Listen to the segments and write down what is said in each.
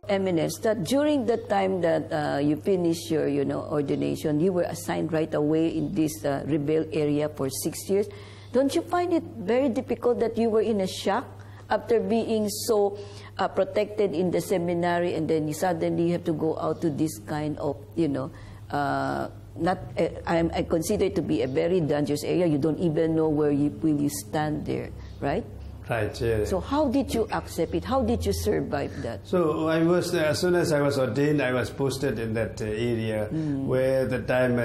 Eminence, that during the time that you finished your, ordination, you were assigned right away in this rebel area for 6 years. Don't you find it very difficult that you were in a shock after being so protected in the seminary, and then you suddenly have to go out to this kind of, I consider it to be a very dangerous area. You don't even know where will you stand there, right? Right. Yeah. So how did you accept it? How did you survive that? So I was, as soon as I was ordained, I was posted in that area where at the time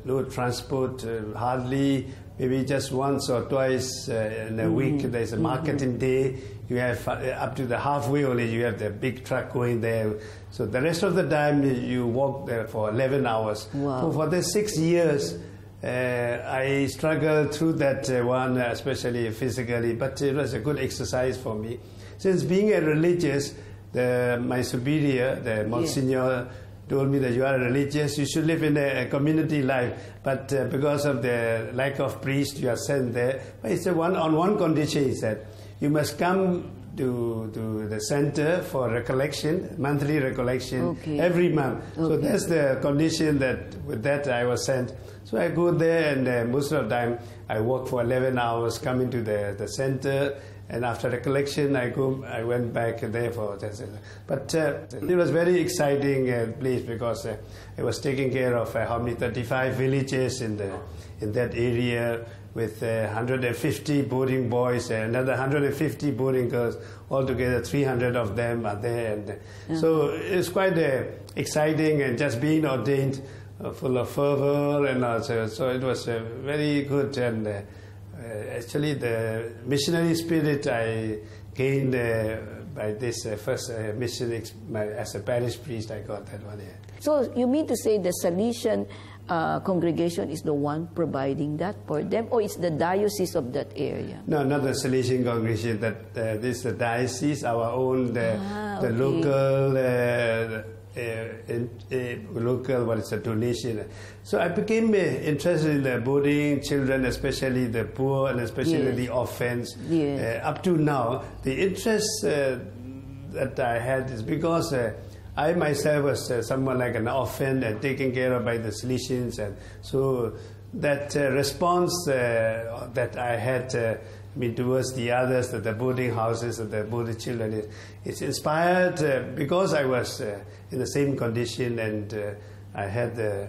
no transport, hardly, maybe just once or twice in a week. There's a marketing day. You have up to the halfway only. You have the big truck going there. So the rest of the time you walk there for 11 hours. Wow. So for the 6 years. I struggled through that one, especially physically, but it was a good exercise for me. Since being a religious, my superior, the Monsignor, told me that you are a religious, you should live in a community life. But because of the lack of priests, you are sent there. But it's on one condition, he said, you must come to the center for recollection, monthly recollection, every month. Okay. So that's the condition that with that I was sent. So I go there, and most of the time I work for 11 hours, coming to the center, and after recollection I went back there for that. But it was very exciting place because I was taking care of how many 35 villages in that area, with 150 boarding boys and another 150 boarding girls, altogether 300 of them are there. And so it's quite exciting, and just being ordained, full of fervor, and also, so it was very good. And actually the missionary spirit I gained by this first mission as a parish priest, I got that one. So you mean to say the Salesian congregation is the one providing that for them, or it's the diocese of that area? No, not the Salesian congregation. That this is the diocese, our own, the local. Local, what is a donation. So I became interested in the boarding children, especially the poor and especially the orphans. Up to now, the interest that I had is because I myself was someone like an orphan and taken care of by the Salesians, and so that response that I had towards the others, the boarding houses and the boarding children, it's inspired because I was in the same condition, and I had the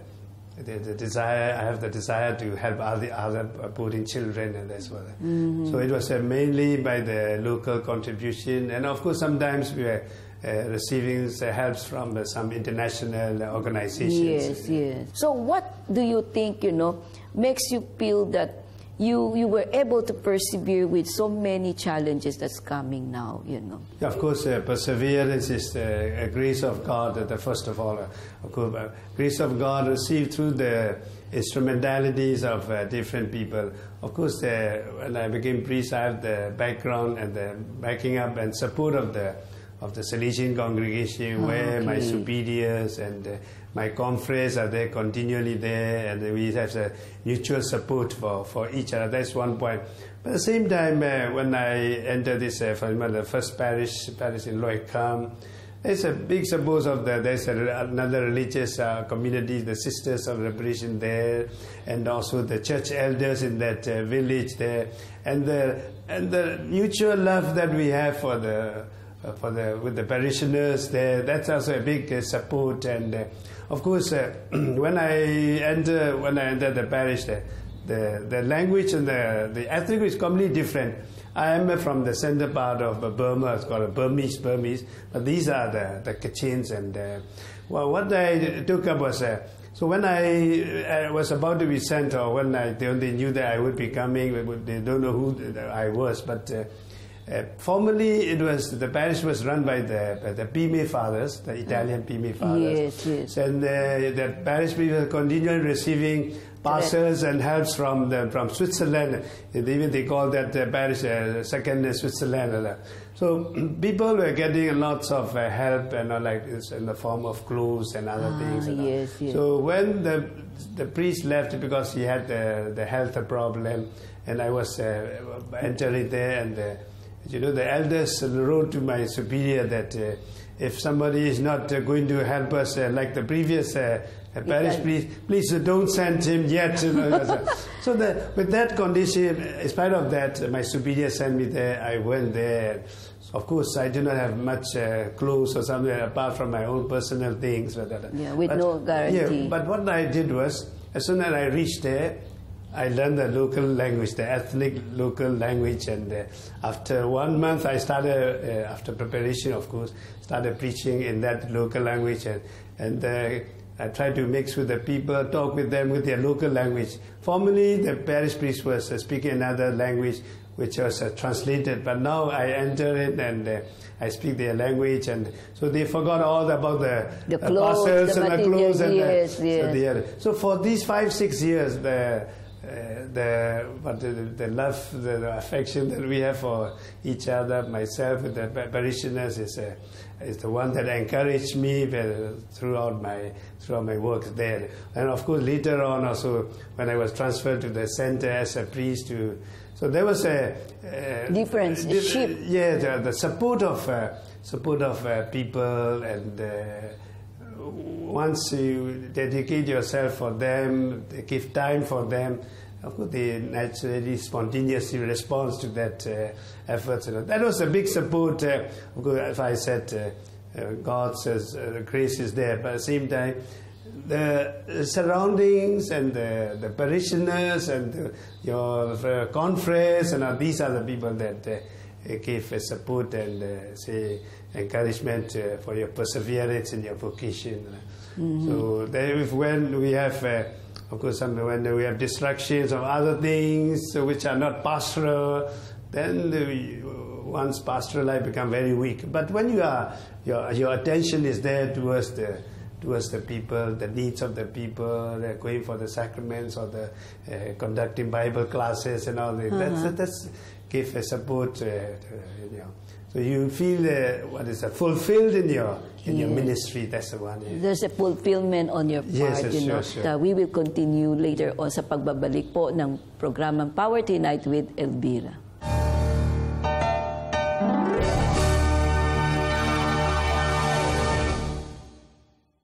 desire. I have the desire to help all the other boarding children, and that's what. So it was mainly by the local contribution, and of course sometimes we were receiving helps from some international organizations. Yes. So what do you think, makes you feel that you were able to persevere with so many challenges that's coming now, Of course, perseverance is a grace of God, first of all. Of course, grace of God received through the instrumentalities of different people. Of course, when I became priest, I have the background and the backing up and support of the Salesian congregation, where my superiors and my confreres are there, continually there, and we have a mutual support for each other. That's one point. But at the same time, when I entered this, for example, the first parish in Loy Kham, there's a big support of there's another religious community, the Sisters of Reparation there, and also the church elders in that village there, and the mutual love that we have with the parishioners there, that's also a big support. And of course, when I entered the parish, the language and the ethnic is completely different. I am from the center part of Burma. It's called Burmese, but these are the Kachins. And what I took up was, so when I was about to be sent, or when they knew that I would be coming, they don't know who I was, but formerly, the parish was run by the Pime fathers, the Italian Pime fathers. Yes. And the parish people continually receiving parcels and helps from Switzerland. Even they call that parish second Switzerland. So people were getting lots of help, like this, in the form of clothes and other things. Yes. So when the priest left because he had the health problem, and I was entering there, and you know, the elders wrote to my superior that if somebody is not going to help us like the previous parish priest, please don't send him yet. So with that condition, in spite of that, my superior sent me there. I went there. Of course, I do not have much clothes or something apart from my own personal things. Yeah, with no guarantee. Yeah, but what I did was, as soon as I reached there, I learned the local language, the ethnic local language, and after 1 month I started, after preparation of course, started preaching in that local language, and I tried to mix with the people, talk with them with their local language. Formerly the parish priest was speaking another language which was translated, but now I enter it and I speak their language, and so they forgot all about the clothes, parcels the and the clothes, and yes, yes. So for these 5-6 years, the love, the affection that we have for each other, myself with the parishioners, is the one that encouraged me throughout my work there. And of course, later on also, when I was transferred to the center as a priest, so there was a difference. Yeah, the support of people, and once you dedicate yourself for them, give time for them, of course they naturally, spontaneously respond to that effort. That was a big support. Of course, if I said God says grace is there, but at the same time, the surroundings and the parishioners and your conference, and these are the people that give support and say encouragement for your perseverance in your vocation. So when we have, of course, when we have distractions of other things which are not pastoral, then one's pastoral life become very weak. But when your attention is there towards the people, the needs of the people, going for the sacraments or the conducting Bible classes and all that, that's give a support. So you feel fulfilled in your ministry. That's the one. Yeah. There's a fulfillment on your part. Yes, sure. We will continue later on sa pagbabalik po ng programang Power Tonight with Elvira.